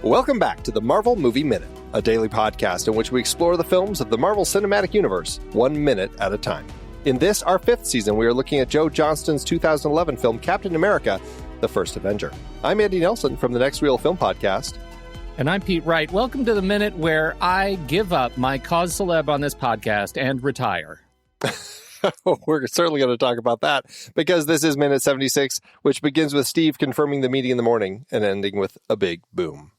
Welcome back to the Marvel Movie Minute, a daily podcast in which we explore the films of the Marvel Cinematic Universe, 1 minute at a time. In this, our 5th season, we are looking at Joe Johnston's 2011 film Captain America, The First Avenger. I'm Andy Nelson from the Next Reel Film Podcast. And I'm Pete Wright. Welcome to the minute where I give up my cause celeb on this podcast and retire. We're certainly going to talk about that because this is minute 76, which begins with Steve confirming the meeting in the morning and ending with a big boom.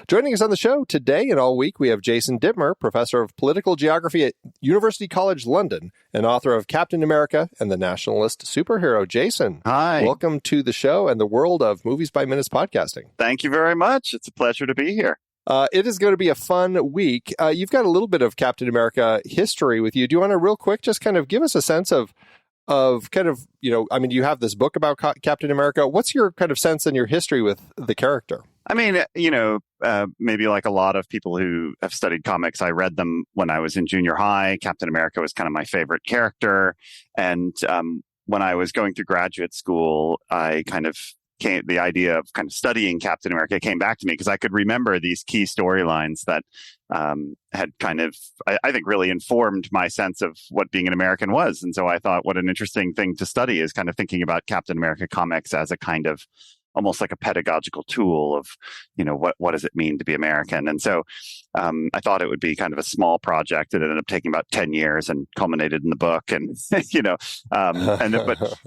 Joining us on the show today and all week, we have Jason Dittmer, professor of political geography at University College London and author of Captain America and the Nationalist superhero. Jason, hi. Welcome to the show and the world of Movies by Minutes podcasting. Thank you very much. It's a pleasure to be here. It is going to be a fun week. You've got a little bit of Captain America history with you. Do you want to real quick just kind of give us a sense of kind of, you have this book about Captain America. What's your kind of sense and your history with the character? I mean, maybe like a lot of people who have studied comics, I read them when I was in junior high. Captain America was kind of my favorite character. And when I was going through graduate school, the idea of kind of studying Captain America came back to me because I could remember these key storylines that had kind of, I think, really informed my sense of what being an American was. And so I thought, what an interesting thing to study is kind of thinking about Captain America comics as a kind of almost like a pedagogical tool of, what does it mean to be American? And so I thought it would be kind of a small project. It ended up taking about 10 years and culminated in the book. And, but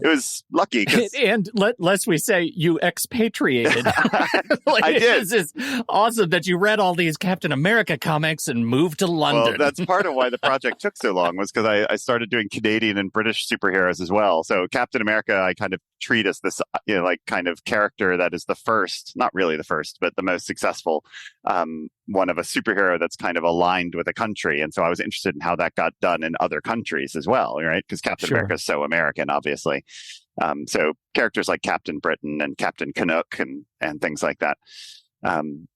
it was lucky. And lest we say you expatriated. I did. It's awesome that you read all these Captain America comics and moved to London. Well, that's part of why the project took so long was because I started doing Canadian and British superheroes as well. So Captain America, I kind of treat as this, kind of character that is the first, not really the first, but the most successful one of a superhero that's kind of aligned with a country. And so I was interested in how that got done in other countries as well, right? Because Captain America is so American, obviously. So characters like Captain Britain and Captain Canuck and things like that.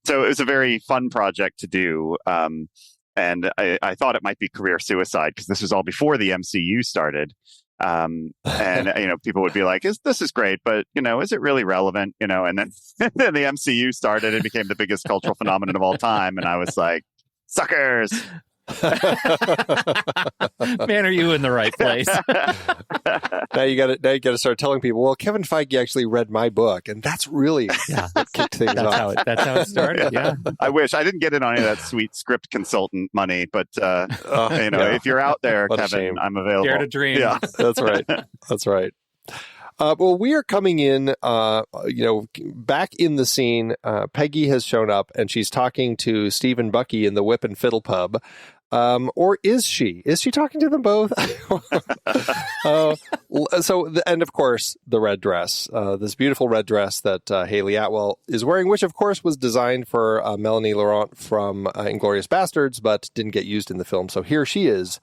So it was a very fun project to do. And I thought it might be career suicide because this was all before the MCU started. People would be like, this is great, but, is it really relevant? And then, then the MCU started and became the biggest cultural phenomenon of all time. And I was like, suckers. Man, are you in the right place? Now you got to start telling people, well, Kevin Feige actually read my book, and that's really kicked things off. That's how it started. Yeah. I wish I didn't get in on any of that sweet script consultant money, but if you're out there, Kevin, I'm available. Dare to dream. Yeah, that's right. That's right. Well, we are coming in, back in the scene. Peggy has shown up and she's talking to Steve and Bucky in the Whip and Fiddle pub. Or is she? Is she talking to them both? And of course, the red dress, this beautiful red dress that Hayley Atwell is wearing, which of course was designed for Melanie Laurent from Inglourious Bastards, but didn't get used in the film. So here she is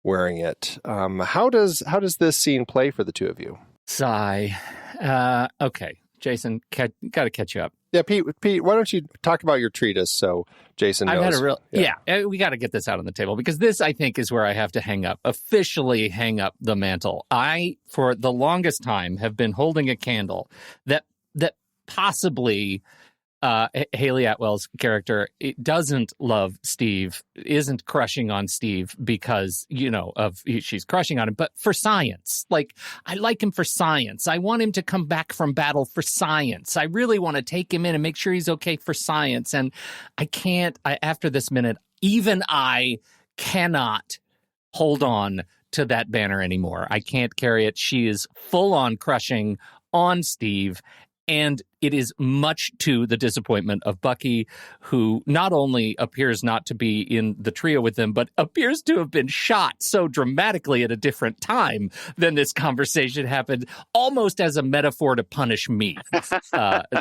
wearing it. How does this scene play for the two of you? Sigh. Okay, Jason, got to catch you up. Yeah, Pete, why don't you talk about your treatise so Jason knows? I've had a real, we got to get this out on the table because this, I think, is where I have to officially hang up the mantle. I, for the longest time, have been holding a candle that possibly Hayley Atwell's character doesn't love Steve, isn't crushing on Steve because, she's crushing on him, but for science. Like, I like him for science. I want him to come back from battle for science. I really want to take him in and make sure he's okay for science. And after this minute, even I cannot hold on to that banner anymore. I can't carry it. She is full on crushing on Steve. And it is much to the disappointment of Bucky, who not only appears not to be in the trio with them, but appears to have been shot so dramatically at a different time than this conversation happened, almost as a metaphor to punish me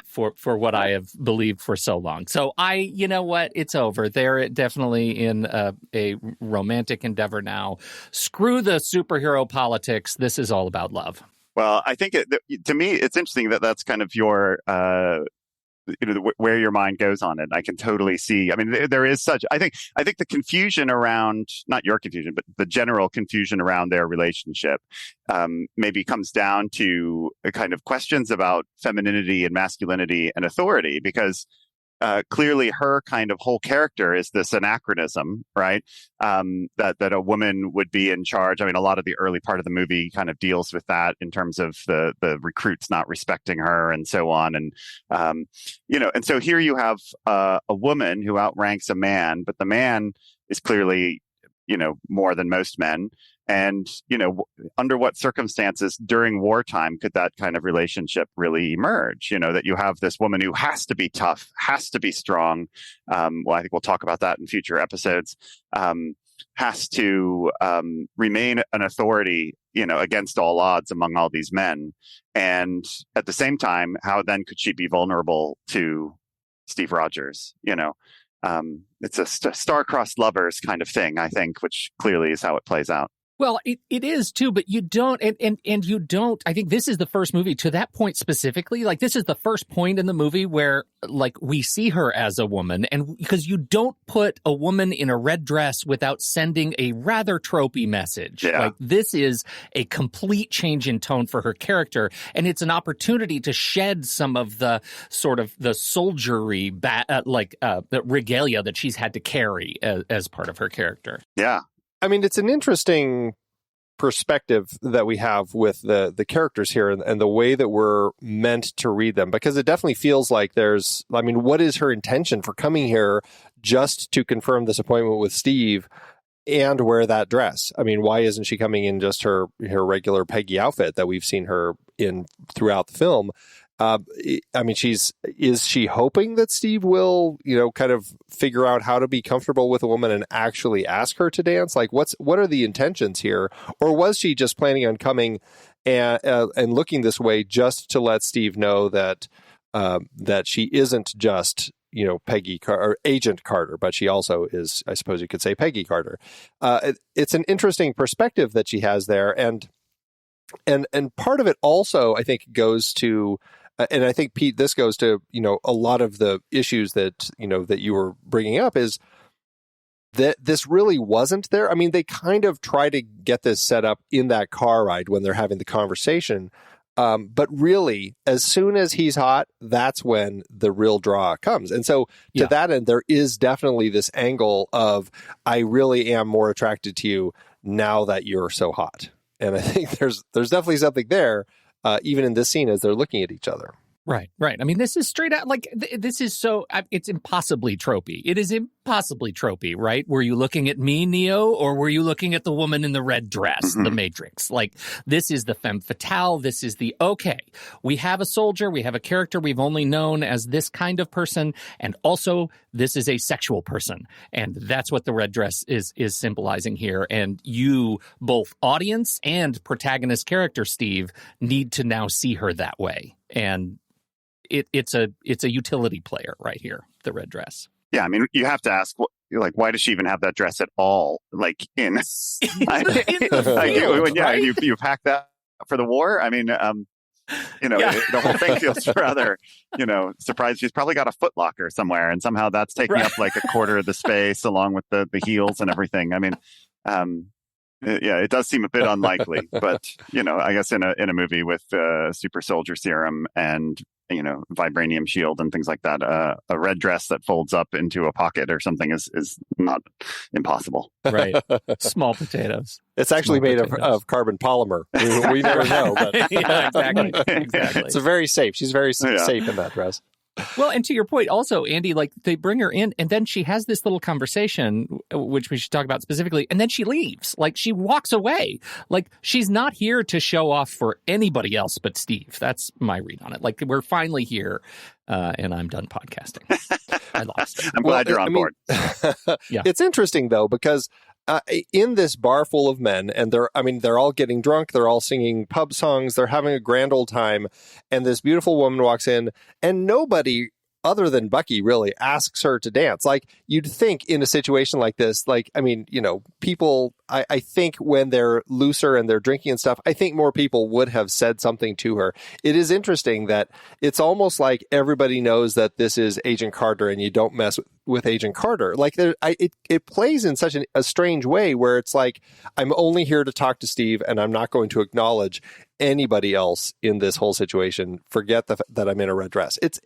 for what I have believed for so long. So you know what? It's over. They're definitely in a romantic endeavor now. Screw the superhero politics. This is all about love. Well, I think to me, it's interesting that that's kind of your, where your mind goes on it. I can totally see. I mean, there is I think the confusion around, not your confusion, but the general confusion around their relationship maybe comes down to kind of questions about femininity and masculinity and authority, because clearly her kind of whole character is this anachronism, right? That a woman would be in charge. I mean, a lot of the early part of the movie kind of deals with that in terms of the recruits not respecting her and so on. And, and so here you have a woman who outranks a man, but the man is clearly, more than most men. And, under what circumstances during wartime could that kind of relationship really emerge? That you have this woman who has to be tough, has to be strong. I think we'll talk about that in future episodes. Has to remain an authority, against all odds among all these men. And at the same time, how then could she be vulnerable to Steve Rogers? It's a star-crossed lovers kind of thing, I think, which clearly is how it plays out. Well, it is too, but you don't, and you don't, I think this is the first movie to that point specifically, like this is the first point in the movie where like we see her as a woman, and because you don't put a woman in a red dress without sending a rather tropey message. Yeah. Like this is a complete change in tone for her character, and it's an opportunity to shed some of the sort of the soldiery, the regalia that she's had to carry as part of her character. Yeah. I mean, it's an interesting perspective that we have with the characters here and the way that we're meant to read them, because it definitely feels like what is her intention for coming here just to confirm this appointment with Steve and wear that dress? I mean, why isn't she coming in just her regular Peggy outfit that we've seen her in throughout the film? Is she hoping that Steve will, kind of figure out how to be comfortable with a woman and actually ask her to dance? Like, what are the intentions here? Or was she just planning on coming and looking this way just to let Steve know that she isn't just, Peggy or Agent Carter, but she also is, I suppose you could say, Peggy Carter. It's an interesting perspective that she has there, and part of it also, I think, goes to. And I think, Pete, this goes to, a lot of the issues that, that you were bringing up is that this really wasn't there. I mean, they kind of try to get this set up in that car ride when they're having the conversation. But really, as soon as he's hot, that's when the real draw comes. And so to that end, there is definitely this angle of, I really am more attracted to you now that you're so hot. And I think there's definitely something there. Even in this scene as they're looking at each other. Right. I mean, this is straight out, like, this is so, it's impossibly tropey. It is impossibly tropey, right? Were you looking at me, Neo, or were you looking at the woman in the red dress, the Matrix? Like, this is the femme fatale. This is okay, we have a soldier, we have a character we've only known as this kind of person, and also this is a sexual person. And that's what the red dress is symbolizing here. And you, both audience and protagonist character, Steve, need to now see her that way. And it's a utility player right here, the red dress. Yeah, I mean, you have to ask, why does she even have that dress at all? Like in the field, right? You pack that for the war. I mean, the whole thing feels rather, surprised. She's probably got a Foot Locker somewhere, and somehow that's taking up like a quarter of the space, along with the heels and everything. I mean, it does seem a bit unlikely, but I guess in a movie with super soldier serum and vibranium shield and things like that, a red dress that folds up into a pocket or something is not impossible. Right. Small potatoes. It's actually made of carbon polymer. We never know. But yeah, exactly. It's very safe. She's very safe in that dress. Well, and to your point also, Andy, like they bring her in and then she has this little conversation, which we should talk about specifically, and then she leaves. Like she walks away. Like she's not here to show off for anybody else but Steve. That's my read on it. Like we're finally here and I'm done podcasting. I lost it. I'm glad you're on board. Yeah. It's interesting though, because in this bar full of men, and they're all getting drunk, they're all singing pub songs, they're having a grand old time, and this beautiful woman walks in, and nobody other than Bucky really asks her to dance. Like you'd think in a situation like this, people, I think when they're looser and they're drinking and stuff, I think more people would have said something to her. It is interesting that it's almost like everybody knows that this is Agent Carter and you don't mess with Agent Carter. Like it plays in such a strange way where it's like, I'm only here to talk to Steve and I'm not going to acknowledge anybody else in this whole situation. Forget that I'm in a red dress. It's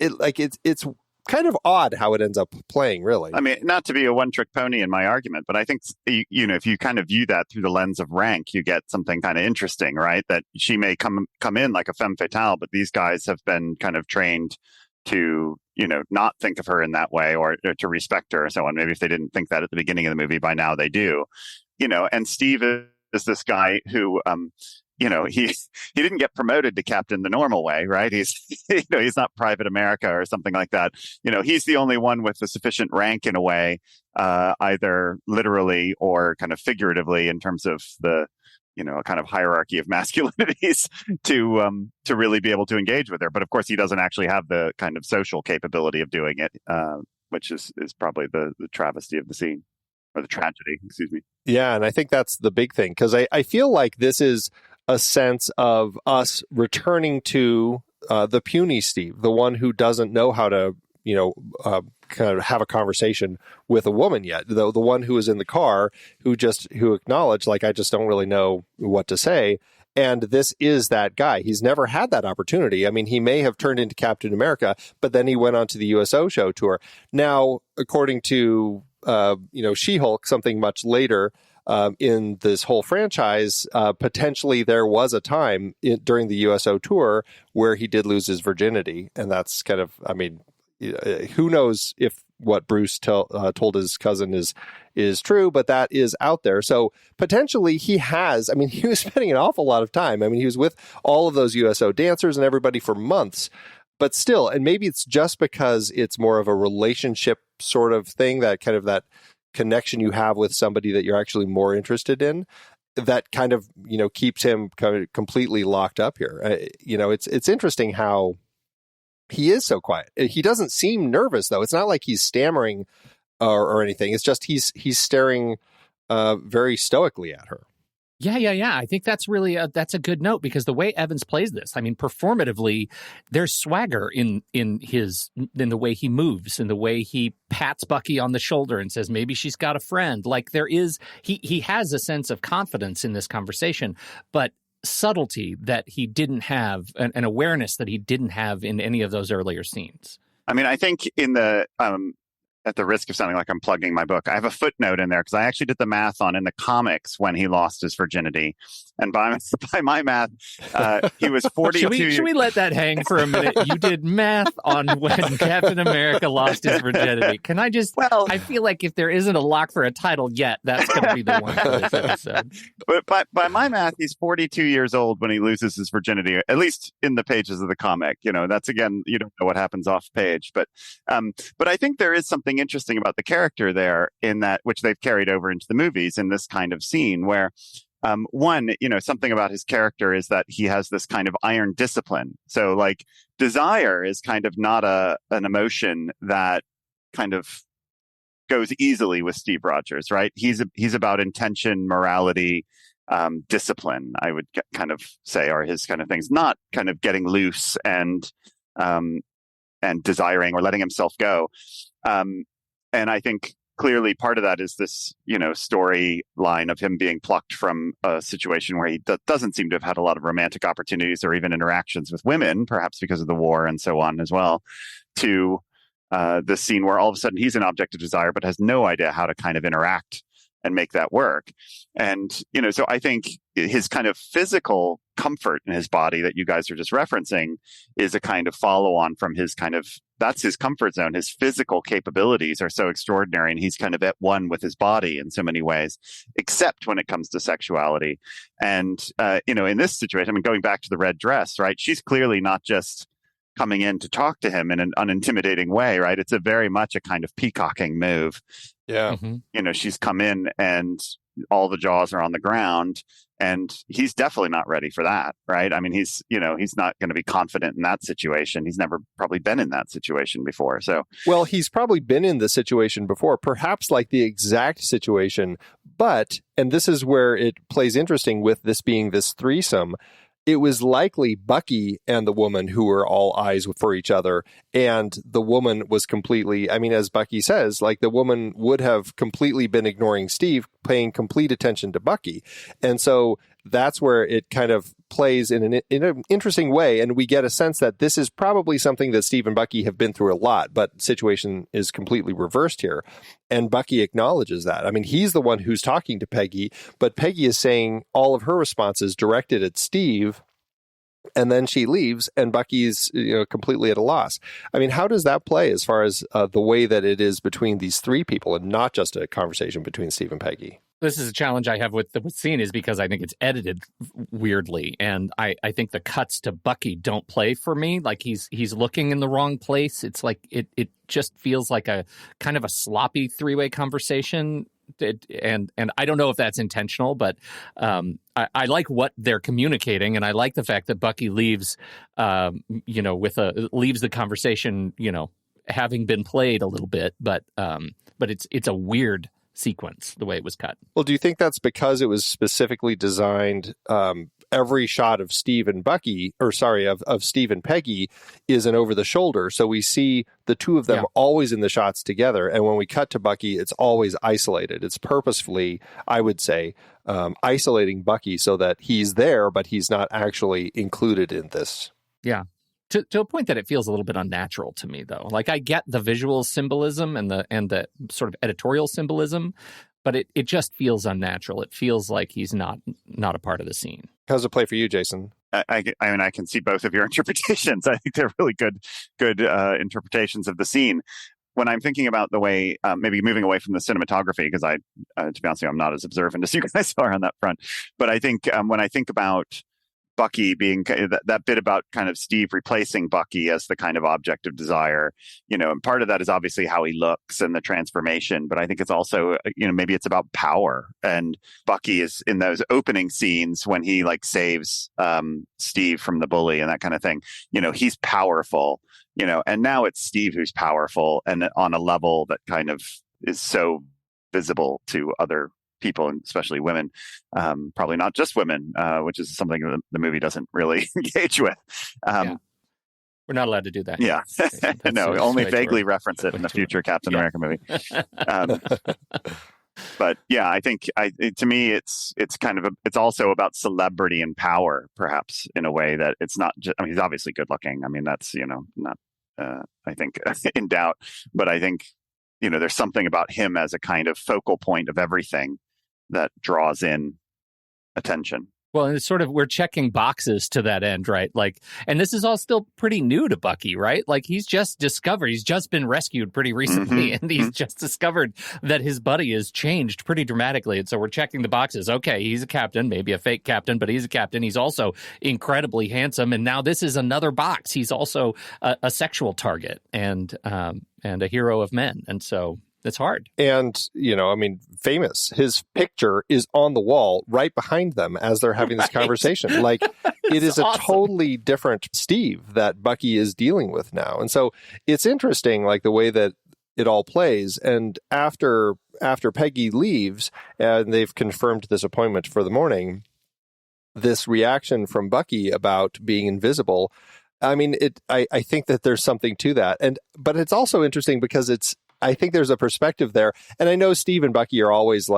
kind of odd how it ends up playing, really. I mean, not to be a one-trick pony in my argument, but I think, if you kind of view that through the lens of rank, you get something kind of interesting, right? That she may come in like a femme fatale, but these guys have been kind of trained to, not think of her in that way or to respect her and so on. Maybe if they didn't think that at the beginning of the movie, by now they do. And Steve is this guy who, he didn't get promoted to captain the normal way, right? He's, he's not Private America or something like that. He's the only one with a sufficient rank in a way, either literally or kind of figuratively in terms of the, a kind of hierarchy of masculinities to really be able to engage with her. But of course, he doesn't actually have the kind of social capability of doing it, which is probably the travesty of the scene. Or the tragedy, excuse me. Yeah, and I think that's the big thing, because I feel like this is a sense of us returning to the puny Steve, the one who doesn't know how to, kind of have a conversation with a woman yet. The one who was in the car, who acknowledged, like, I just don't really know what to say. And this is that guy. He's never had that opportunity. I mean, he may have turned into Captain America, but then he went on to the USO show tour. Now, according to She-Hulk, something much later in this whole franchise, potentially there was a time during the USO tour where he did lose his virginity. And that's kind of, I mean, who knows if what Bruce told his cousin is true, but that is out there. So potentially he was spending an awful lot of time. I mean, he was with all of those USO dancers and everybody for months. But still, and maybe it's just because it's more of a relationship sort of thing, that kind of that connection you have with somebody that you're actually more interested in, that kind of, keeps him kind of completely locked up here. It's interesting how he is so quiet. He doesn't seem nervous, though. It's not like he's stammering or anything. It's just he's staring very stoically at her. Yeah. I think that's really that's a good note, because the way Evans plays this, I mean, performatively, there's swagger in the way he moves, in the way he pats Bucky on the shoulder and says maybe she's got a friend. Like, there is he has a sense of confidence in this conversation, but subtlety that he didn't have, an awareness that he didn't have in any of those earlier scenes. I mean, I think in the at the risk of sounding like I'm plugging my book, I have a footnote in there because I actually did the math on in the comics when he lost his virginity. And by my math, he was 42. Should we let that hang for a minute? You did math on when Captain America lost his virginity. Can I just, I feel like if there isn't a lock for a title yet, that's going to be the one for this episode. But by my math, he's 42 years old when he loses his virginity, at least in the pages of the comic. That's, again, you don't know what happens off page. But I think there is something interesting about the character there, in that, which they've carried over into the movies in this kind of scene where, one, something about his character is that he has this kind of iron discipline. So, like, desire is kind of not an emotion that kind of goes easily with Steve Rogers, right? He's about intention, morality, discipline, I would kind of say, are his kind of things, not kind of getting loose and desiring or letting himself go. And I think clearly part of that is this, storyline of him being plucked from a situation where he doesn't seem to have had a lot of romantic opportunities or even interactions with women, perhaps because of the war and so on as well, to the scene where all of a sudden he's an object of desire, but has no idea how to kind of interact and make that work. And, so I think his kind of physical comfort in his body that you guys are just referencing is a kind of follow on from his kind of, that's his comfort zone. His physical capabilities are so extraordinary, and he's kind of at one with his body in so many ways, except when it comes to sexuality. And, in this situation, I mean, going back to the red dress, right? She's clearly not just coming in to talk to him in an unintimidating way, right? It's a very much a kind of peacocking move. Yeah. Mm-hmm. She's come in and all the jaws are on the ground, and he's definitely not ready for that, right? I mean, he's not going to be confident in that situation. He's never probably been in that situation before. So, well, he's probably been in the situation before, perhaps like the exact situation, but, and this is where it plays interesting with this being this threesome, it was likely Bucky and the woman who were all eyes for each other. And the woman was completely, I mean, as Bucky says, like, the woman would have completely been ignoring Steve, paying complete attention to Bucky. And so that's where it kind of plays in an interesting way. And we get a sense that this is probably something that Steve and Bucky have been through a lot, but situation is completely reversed here. And Bucky acknowledges that. I mean, he's the one who's talking to Peggy, but Peggy is saying all of her responses directed at Steve. And then she leaves, and Bucky's completely at a loss. I mean, how does that play as far as the way that it is between these three people and not just a conversation between Steve and Peggy? This is a challenge I have with the scene is because I think it's edited weirdly. And I think the cuts to Bucky don't play for me. Like he's looking in the wrong place. It's like it just feels like a kind of a sloppy three-way conversation. And I don't know if that's intentional, but I like what they're communicating, and I like the fact that Bucky leaves, leaves the conversation, having been played a little bit, but it's a weird sequence the way it was cut. Well, do you think that's because it was specifically designed? Every shot of Steve and Bucky, of Steve and Peggy is an over the shoulder. So we see the two of them always in the shots together. And when we cut to Bucky, it's always isolated. It's purposefully, I would say, isolating Bucky so that he's there, but he's not actually included in this. Yeah. To a point that it feels a little bit unnatural to me, though. Like I get the visual symbolism and the sort of editorial symbolism, but it just feels unnatural. It feels like he's not a part of the scene. How's it play for you, Jason? I mean, I can see both of your interpretations. I think they're really good interpretations of the scene. When I'm thinking about the way, maybe moving away from the cinematography, because to be honest with you, I'm not as observant as you guys are on that front. But I think when I think about Bucky being that bit about kind of Steve replacing Bucky as the kind of object of desire, and part of that is obviously how he looks and the transformation. But I think it's also, maybe it's about power. And Bucky is in those opening scenes when he saves Steve from the bully and that kind of thing. He's powerful, and now it's Steve who's powerful and on a level that kind of is so visible to other people, and especially women, probably not just women, which is something that the movie doesn't really engage with. We're not allowed to do that. Yeah. No, only vaguely reference it in the future Captain America movie. But yeah, I think to me, it's kind of it's also about celebrity and power, perhaps in a way that it's not just, he's obviously good looking. I mean, that's, not, I think in doubt, but I think, there's something about him as a kind of focal point of everything that draws in attention. Well, and it's sort of, we're checking boxes to that end, right? And this is all still pretty new to Bucky, right? He's just been rescued pretty recently, and he's just discovered that his buddy has changed pretty dramatically. And so we're checking the boxes. Okay, he's a captain, maybe a fake captain, but he's a captain. He's also incredibly handsome. And now this is another box. He's also a sexual target and a hero of men. And so it's hard. And, famous. His picture is on the wall right behind them as they're having this conversation. It is awesome. A totally different Steve that Bucky is dealing with now. And so it's interesting, the way that it all plays. And after Peggy leaves and they've confirmed this appointment for the morning, this reaction from Bucky about being invisible, I think that there's something to that. But it's also interesting because I think there's a perspective there. And I know Steve and Bucky are always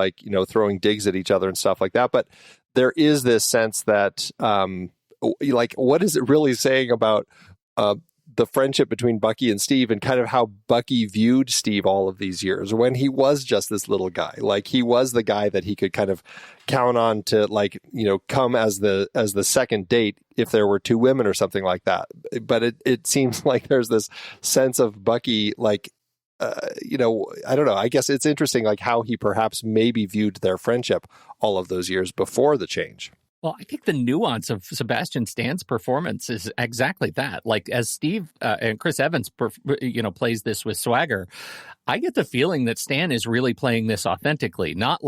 throwing digs at each other and stuff like that. But there is this sense that, what is it really saying about the friendship between Bucky and Steve and kind of how Bucky viewed Steve all of these years when he was just this little guy? He was the guy that he could kind of count on to come as the second date if there were two women or something like that. But it seems like there's this sense of Bucky I don't know. I guess it's interesting, how he perhaps maybe viewed their friendship all of those years before the change. Well, I think the nuance of Sebastian Stan's performance is exactly that. As Steve and Chris Evans, plays this with swagger, I get the feeling that Stan is really playing this authentically. Not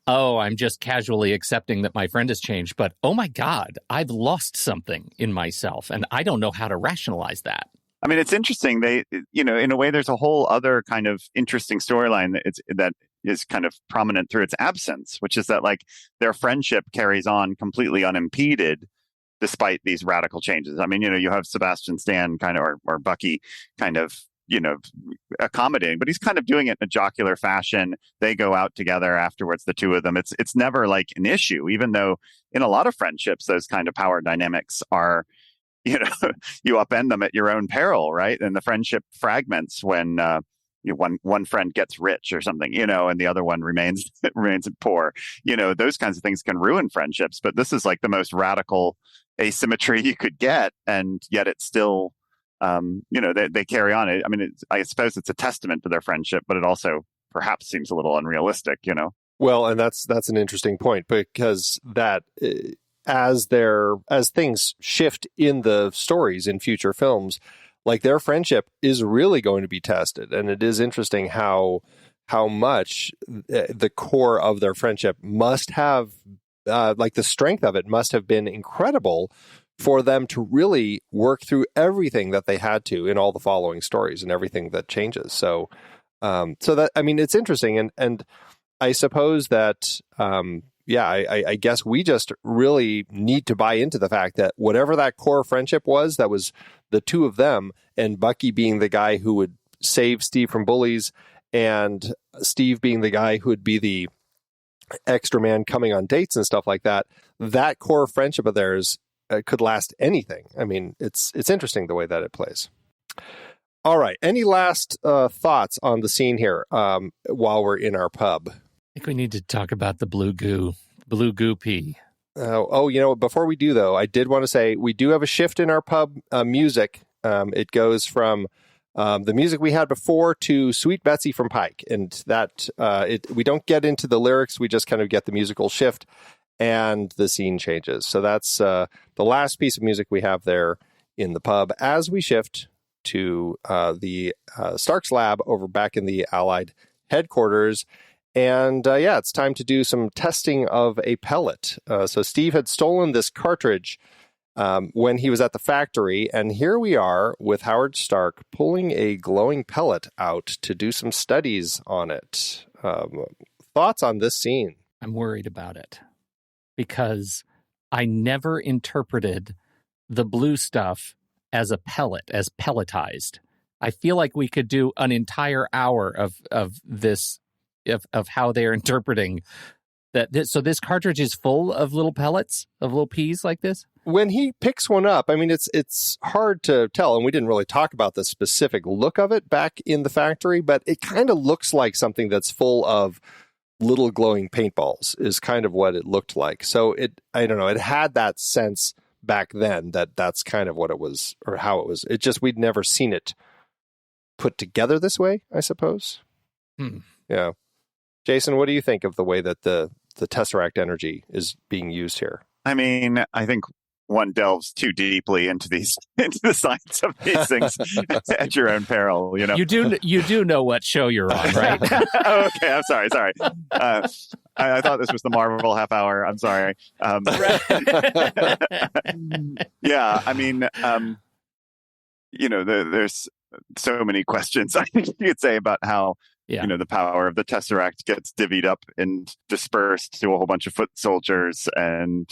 oh, I'm just casually accepting that my friend has changed, but oh my God, I've lost something in myself, and I don't know how to rationalize that. I mean, it's interesting. They, in a way, there's a whole other kind of interesting storyline that is kind of prominent through its absence, which is that their friendship carries on completely unimpeded despite these radical changes. I mean, you have Sebastian Stan kind of, or Bucky kind of accommodating, but he's kind of doing it in a jocular fashion. They go out together afterwards, the two of them. It's never like an issue, even though in a lot of friendships, those kind of power dynamics are, you upend them at your own peril, right? And the friendship fragments when one friend gets rich or something, and the other one remains poor. Those kinds of things can ruin friendships. But this is like the most radical asymmetry you could get, and yet it's still, they carry on. I mean, I suppose it's a testament to their friendship, but it also perhaps seems a little unrealistic. Well, and that's an interesting point, because that as things shift in the stories in future films, like their friendship is really going to be tested. And it is interesting how much the core of their friendship must have, like the strength of it must have been incredible for them to really work through everything that they had to in all the following stories and everything that changes. So that, I mean, it's interesting. And I suppose that, I guess we just really need to buy into the fact that whatever that core friendship was, that was the two of them, and Bucky being the guy who would save Steve from bullies, and Steve being the guy who would be the extra man coming on dates and stuff like that, that core friendship of theirs could last anything. I mean, it's interesting the way that it plays. All right. Any last thoughts on the scene here while we're in our pub? I think we need to talk about the blue goo pee. Before we do, though, I did want to say we do have a shift in our pub music. It goes from the music we had before to Sweet Betsy from Pike. And that we don't get into the lyrics. We just kind of get the musical shift and the scene changes. So that's the last piece of music we have there in the pub as we shift to the Stark's lab over back in the Allied headquarters. And it's time to do some testing of a pellet. So Steve had stolen this cartridge when he was at the factory. And here we are with Howard Stark pulling a glowing pellet out to do some studies on it. Thoughts on this scene? I'm worried about it because I never interpreted the blue stuff as a pellet, as pelletized. I feel like we could do an entire hour of this, of how they're interpreting that. So this cartridge is full of little pellets, of little peas like this? When he picks one up, I mean, it's hard to tell, and we didn't really talk about the specific look of it back in the factory, but it kind of looks like something that's full of little glowing paintballs is kind of what it looked like. So I don't know, it had that sense back then that's kind of what it was, or how it was. It just, we'd never seen it put together this way, I suppose. Yeah. Jason, what do you think of the way that the Tesseract energy is being used here? I mean, I think one delves too deeply into the science of these things at your own peril. You do know what show you're on, right? Oh, okay, I'm sorry. I thought this was the Marvel half hour. I'm sorry. Yeah, I mean, there's so many questions I think you could say about how the power of the Tesseract gets divvied up and dispersed to a whole bunch of foot soldiers, and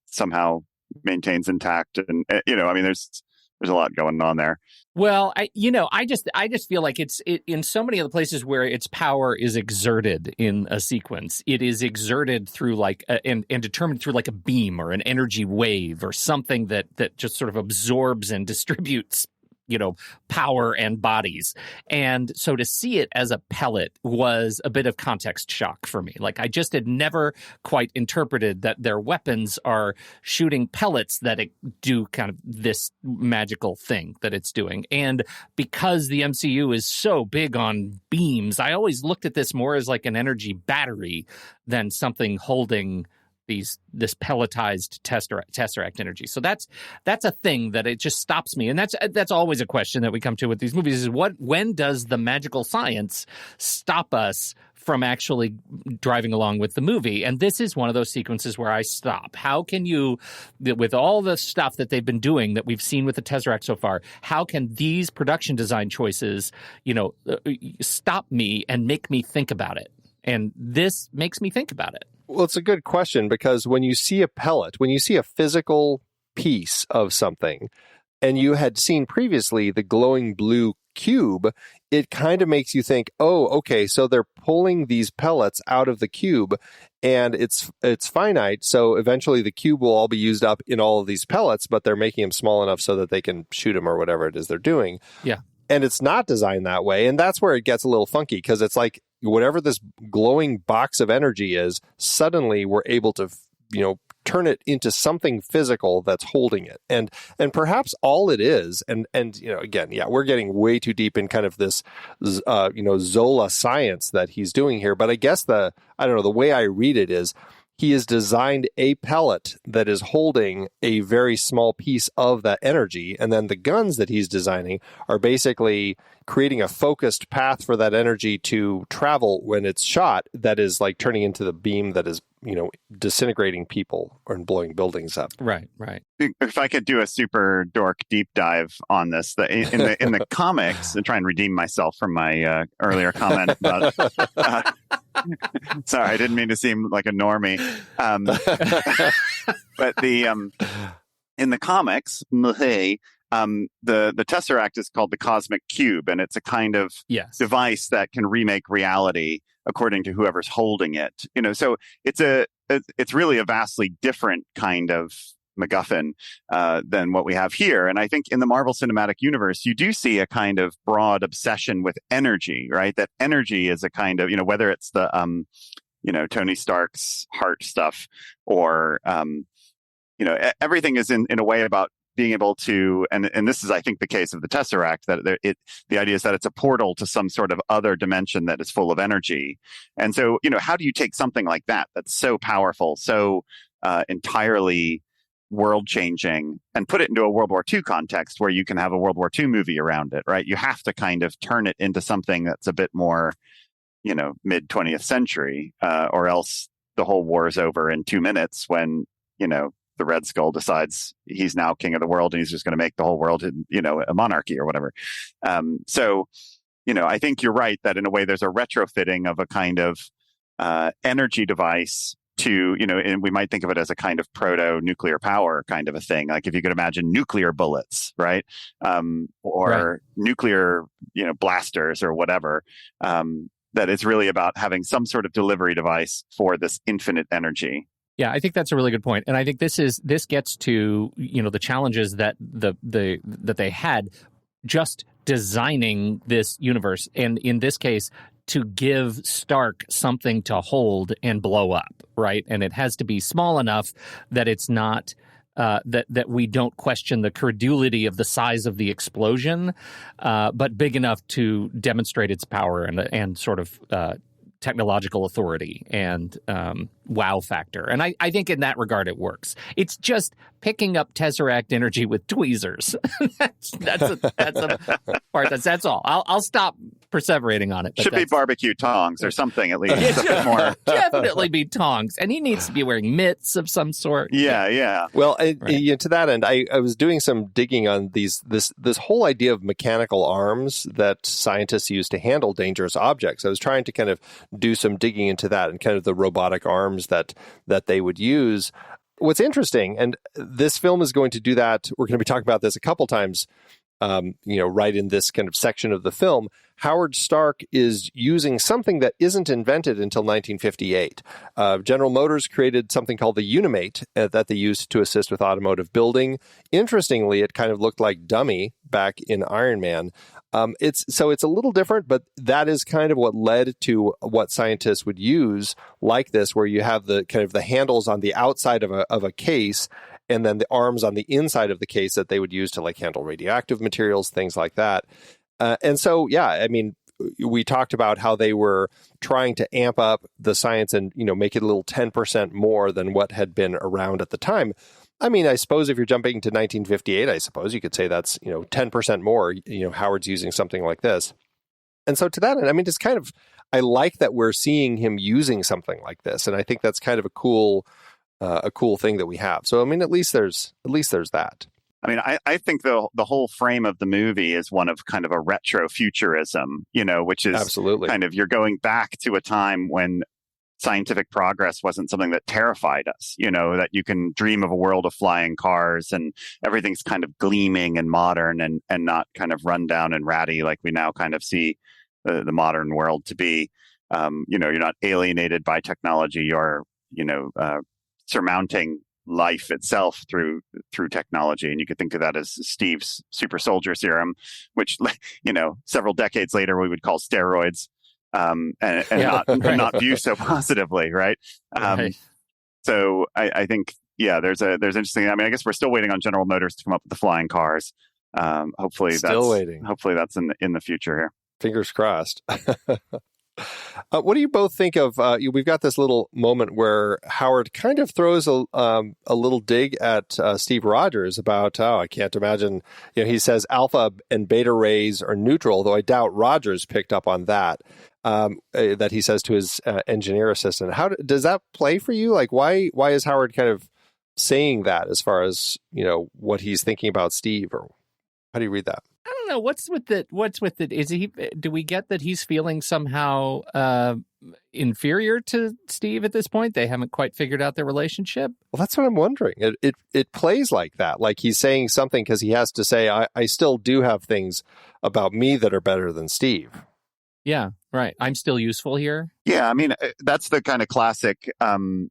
somehow maintains intact. And I mean, there's a lot going on there. Well, I just feel like it's in so many other places where its power is exerted in a sequence. It is exerted through and determined through like a beam or an energy wave or something that just sort of absorbs and distributes power and bodies. And so to see it as a pellet was a bit of context shock for me. Like, I just had never quite interpreted that their weapons are shooting pellets that do kind of this magical thing that it's doing. And because the MCU is so big on beams, I always looked at this more as like an energy battery than something holding this pelletized Tesseract energy. So that's a thing that it just stops me. And that's always a question that we come to with these movies is when does the magical science stop us from actually driving along with the movie? And this is one of those sequences where I stop. How can you, with all the stuff that they've been doing that we've seen with the Tesseract so far, how can these production design choices, stop me and make me think about it? And this makes me think about it. Well, it's a good question, because when you see a pellet, when you see a physical piece of something, and you had seen previously the glowing blue cube, it kind of makes you think, oh, okay, so they're pulling these pellets out of the cube, and it's finite, so eventually the cube will all be used up in all of these pellets, but they're making them small enough so that they can shoot them or whatever it is they're doing. Yeah. And it's not designed that way, and that's where it gets a little funky, because it's like whatever this glowing box of energy is, suddenly we're able to, turn it into something physical that's holding it. And perhaps all it is, and again, yeah, we're getting way too deep in kind of this, Zola science that he's doing here. But I guess the way I read it is he has designed a pellet that is holding a very small piece of that energy. And then the guns that he's designing are basically creating a focused path for that energy to travel when it's shot, that is like turning into the beam that is, disintegrating people or blowing buildings up. Right. If I could do a super dork deep dive on this, in the comics, and try and redeem myself from my earlier comment about. Sorry, I didn't mean to seem like a normie. But in the comics, the Tesseract is called the Cosmic Cube, and it's a kind of device that can remake reality according to whoever's holding it. So it's really a vastly different kind of MacGuffin than what we have here. And I think in the Marvel Cinematic Universe, you do see a kind of broad obsession with energy, right? That energy is a kind of, whether it's the, Tony Stark's heart stuff or, everything is in a way about being able to, and this is, I think, the case of the Tesseract, that the idea is that it's a portal to some sort of other dimension that is full of energy. And so, how do you take something like that, that's so powerful, so entirely world-changing, and put it into a World War II context where you can have a World War II movie around it, right? You have to kind of turn it into something that's a bit more, mid-20th century, or else the whole war is over in 2 minutes when, the Red Skull decides he's now king of the world and he's just going to make the whole world, a monarchy or whatever. So, I think you're right that in a way there's a retrofitting of a kind of energy device to, and we might think of it as a kind of proto-nuclear power kind of a thing. Like if you could imagine nuclear bullets, right? Or nuclear, blasters or whatever. That it's really about having some sort of delivery device for this infinite energy. Yeah, I think that's a really good point, and I think this gets to the challenges that that they had just designing this universe, and in this case, to give Stark something to hold and blow up, right? And it has to be small enough that it's not that we don't question the credulity of the size of the explosion, but big enough to demonstrate its power and sort of technological authority and wow factor. And I think in that regard it works. It's just picking up Tesseract energy with tweezers. that's a part. That's all. I'll stop perseverating on it. Should be barbecue tongs or something at least. It should more. Definitely be tongs. And he needs to be wearing mitts of some sort. Yeah. Well, to that end, I was doing some digging on this whole idea of mechanical arms that scientists use to handle dangerous objects. I was trying to kind of do some digging into that and kind of the robotic arms that they would use. What's interesting, and this film is going to do that, we're going to be talking about this a couple times, right in this kind of section of the film. Howard Stark is using something that isn't invented until 1958. General Motors created something called the Unimate that they used to assist with automotive building. Interestingly, it kind of looked like Dummy back in Iron Man. It's a little different, but that is kind of what led to what scientists would use like this, where you have the kind of the handles on the outside of a case, and then the arms on the inside of the case that they would use to like handle radioactive materials, things like that. And so, we talked about how they were trying to amp up the science and, make it a little 10% more than what had been around at the time. I suppose if you're jumping to 1958, I suppose you could say that's, 10% more, Howard's using something like this. And so to that end, it's kind of, I like that we're seeing him using something like this. And I think that's kind of a cool thing that we have. So, at least there's that. I think the whole frame of the movie is one of kind of a retro futurism, which is absolutely kind of, you're going back to a time when scientific progress wasn't something that terrified us, that you can dream of a world of flying cars and everything's kind of gleaming and modern and not kind of run down and ratty like we now kind of see the modern world to be. You're not alienated by technology. You're, surmounting life itself through technology. And you could think of that as Steve's super soldier serum, which, several decades later we would call steroids. Not view so positively, right? Right. So I think, there's interesting. I mean, I guess we're still waiting on General Motors to come up with the flying cars. Hopefully that's in the future here. Fingers crossed. What do you both think of? We've got this little moment where Howard kind of throws a little dig at Steve Rogers about, I can't imagine. He says alpha and beta rays are neutral, though I doubt Rogers picked up on that. That he says to his engineer assistant. How does that play for you? Like, why is Howard kind of saying that as far as what he's thinking about Steve, or how do you read that? I don't know. What's with it? Is he? Do we get that he's feeling somehow inferior to Steve at this point? They haven't quite figured out their relationship. Well, that's what I'm wondering. It plays like that. Like he's saying something because he has to say, I still do have things about me that are better than Steve. Yeah, right. I'm still useful here. Yeah, I mean, that's the kind of classic. In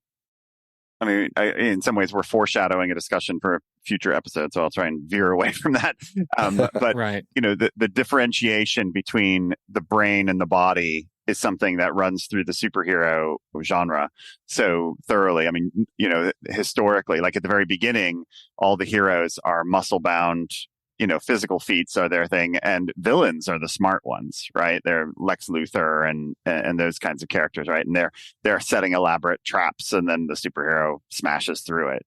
some ways, we're foreshadowing a discussion for a future episode, so I'll try and veer away from that. But right. The differentiation between the brain and the body is something that runs through the superhero genre so thoroughly. I mean, historically, like at the very beginning, all the heroes are muscle bound. Physical feats are their thing, and villains are the smart ones, right? They're Lex Luthor and those kinds of characters, right? And they're setting elaborate traps, and then the superhero smashes through it,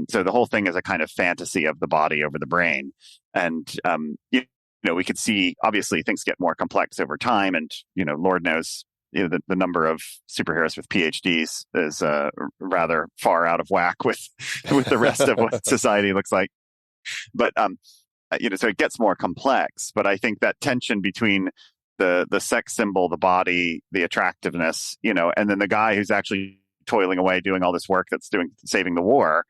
So the whole thing is a kind of fantasy of the body over the brain, and we could see obviously things get more complex over time, and Lord knows. The number of superheroes with PhDs is rather far out of whack with the rest of what society looks like. But, so it gets more complex. But I think that tension between the sex symbol, the body, the attractiveness, and then the guy who's actually toiling away, doing all this work that's saving the war,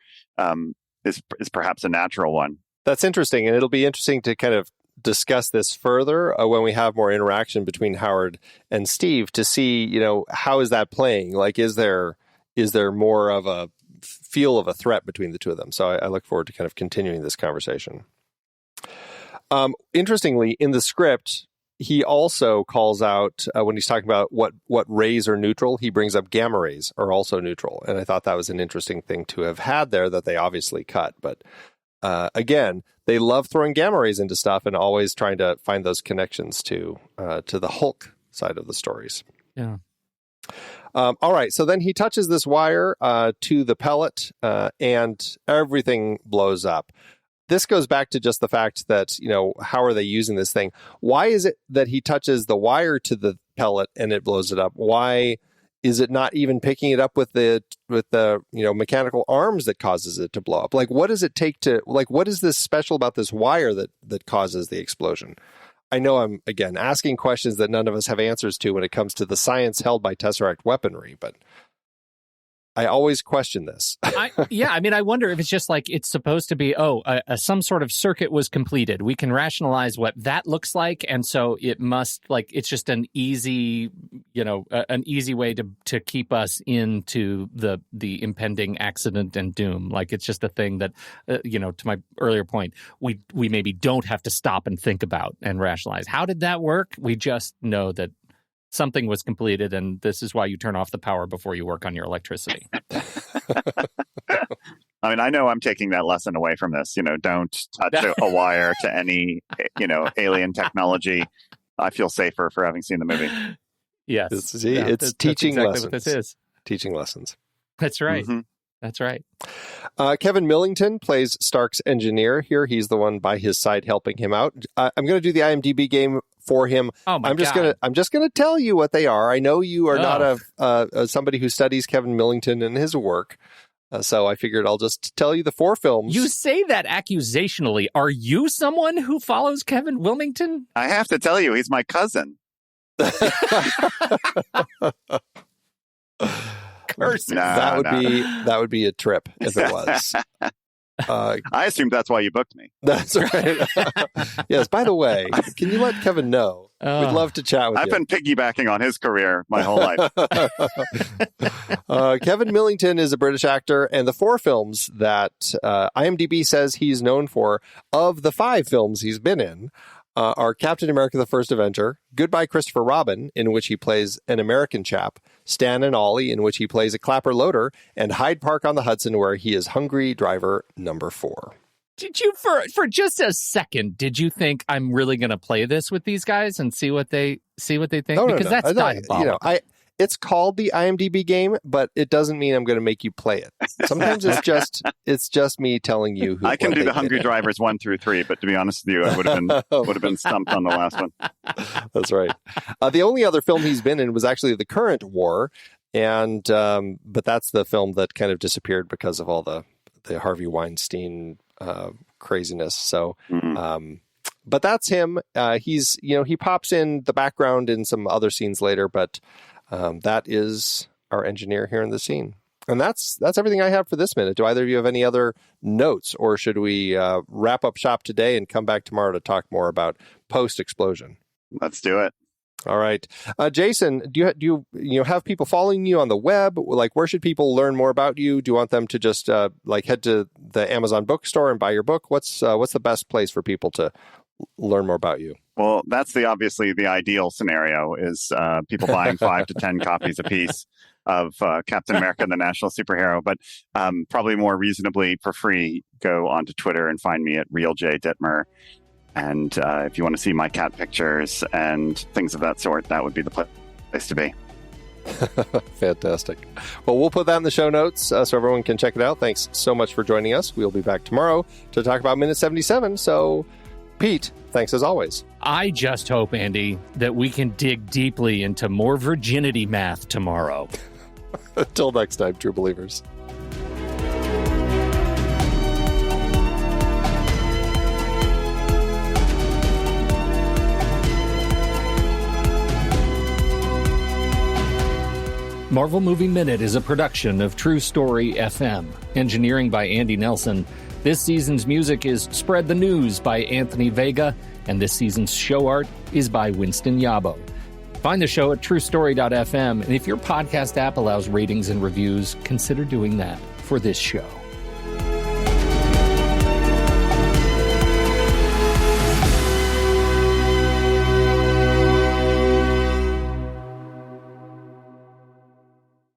is perhaps a natural one. That's interesting. And it'll be interesting to kind of discuss this further when we have more interaction between Howard and Steve to see, how is that playing? Like, is there more of a feel of a threat between the two of them? So I look forward to kind of continuing this conversation. Interestingly, in the script, he also calls out when he's talking about what rays are neutral, he brings up gamma rays are also neutral. And I thought that was an interesting thing to have had there that they obviously cut. But again, they love throwing gamma rays into stuff and always trying to find those connections to the Hulk side of the stories. Yeah. All right, so then he touches this wire to the pellet and everything blows up. This goes back to just the fact that, how are they using this thing? Why is it that he touches the wire to the pellet and it blows it up? Why is it not even picking it up with the mechanical arms that causes it to blow up? Like, what does it take to, like, what is this special about this wire that causes the explosion? I know I'm, again, asking questions that none of us have answers to when it comes to the science held by Tesseract weaponry, but I always question this. I wonder if it's just like it's supposed to be, some sort of circuit was completed. We can rationalize what that looks like, and so it must, like, it's just an easy, an easy way to keep us into the impending accident and doom. Like, it's just a thing that, to my earlier point, we maybe don't have to stop and think about and rationalize. How did that work? We just know that something was completed, and this is why you turn off the power before you work on your electricity. I mean, I know I'm taking that lesson away from this. Don't touch a wire to any, alien technology. I feel safer for having seen the movie. Yes. It's teaching exactly lessons. What this is. Teaching lessons. That's right. Mm-hmm. That's right. Kevin Millington plays Stark's engineer here. He's the one by his side helping him out. I'm going to do the IMDb game for him. Oh my I'm just gonna tell you what they are. I know you are not somebody who studies Kevin Millington and his work, so I figured I'll just tell you the 4 films. You say that accusationally. Are you someone who follows Kevin Wilmington? I have to tell you, he's my cousin. Curses. That would be a trip if it was. I assume that's why you booked me. That's right. Yes. By the way, can you let Kevin know? We'd love to chat with you. I've been piggybacking on his career my whole life. Kevin Millington is a British actor, and the 4 films that IMDb says he's known for, of the 5 films he's been in, are Captain America: The First Avenger, Goodbye Christopher Robin, in which he plays an American chap, Stan and Ollie, in which he plays a clapper loader, and Hyde Park on the Hudson, where he is hungry driver number 4. Did you, for just a second, did you think I'm really going to play this with these guys and see what they think? No, because that's diabolical. It's called the IMDb game, but it doesn't mean I'm going to make you play it. Sometimes it's just me telling you. I can do the Hungry Drivers 1 through 3, but to be honest with you, I would have been stumped on the last one. That's right. The only other film he's been in was actually The Current War, and but that's the film that kind of disappeared because of all the Harvey Weinstein craziness. So. But that's him. He's he pops in the background in some other scenes later, but. That is our engineer here in the scene. And that's everything I have for this minute. Do either of you have any other notes, or should we wrap up shop today and come back tomorrow to talk more about post-explosion? Let's do it. All right. Jason, do you have people following you on the web? Like, where should people learn more about you? Do you want them to just head to the Amazon bookstore and buy your book? What's the best place for people to learn more about you? Well, that's obviously the ideal scenario is people buying 5 to 10 copies a piece of Captain America and the National Superhero. But probably more reasonably for free, go onto Twitter and find me at RealJDittmer. And if you want to see my cat pictures and things of that sort, that would be the place to be. Fantastic. Well, we'll put that in the show notes so everyone can check it out. Thanks so much for joining us. We'll be back tomorrow to talk about Minute 77. So, Pete, thanks as always. I just hope, Andy, that we can dig deeply into more virginity math tomorrow. Until next time, true believers. Marvel Movie Minute is a production of True Story FM. Engineering by Andy Nelson. This season's music is Spread the News by Anthony Vega, and this season's show art is by Winston Yabo. Find the show at truestory.fm, and if your podcast app allows ratings and reviews, consider doing that for this show.